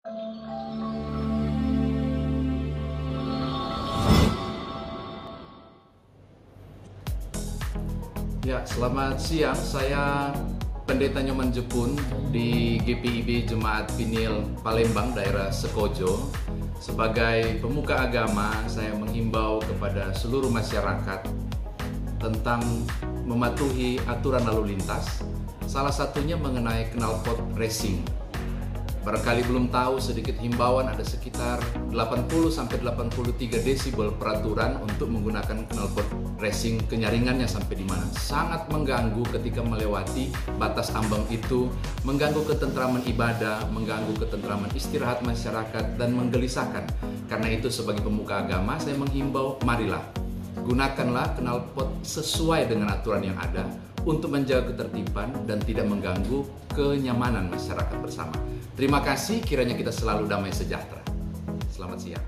Ya, selamat siang. Saya Pendeta Nyoman Jepun di GPIB Jemaat Pinil Palembang, daerah Sekojo. Sebagai pemuka agama, saya menghimbau kepada seluruh masyarakat tentang mematuhi aturan lalu lintas. Salah satunya mengenai knalpot racing. Barangkali belum tahu, sedikit himbauan, ada sekitar 80-83 desibel peraturan untuk menggunakan knalpot racing, kenyaringannya sampai di mana. Sangat mengganggu ketika melewati batas ambang itu, mengganggu ketentraman ibadah, mengganggu ketentraman istirahat masyarakat, dan menggelisahkan. Karena itu sebagai pemuka agama, saya menghimbau, marilah gunakanlah knalpot sesuai dengan aturan yang ada untuk menjaga ketertiban dan tidak mengganggu kenyamanan masyarakat bersama. Terima kasih, kiranya kita selalu damai sejahtera. Selamat siang.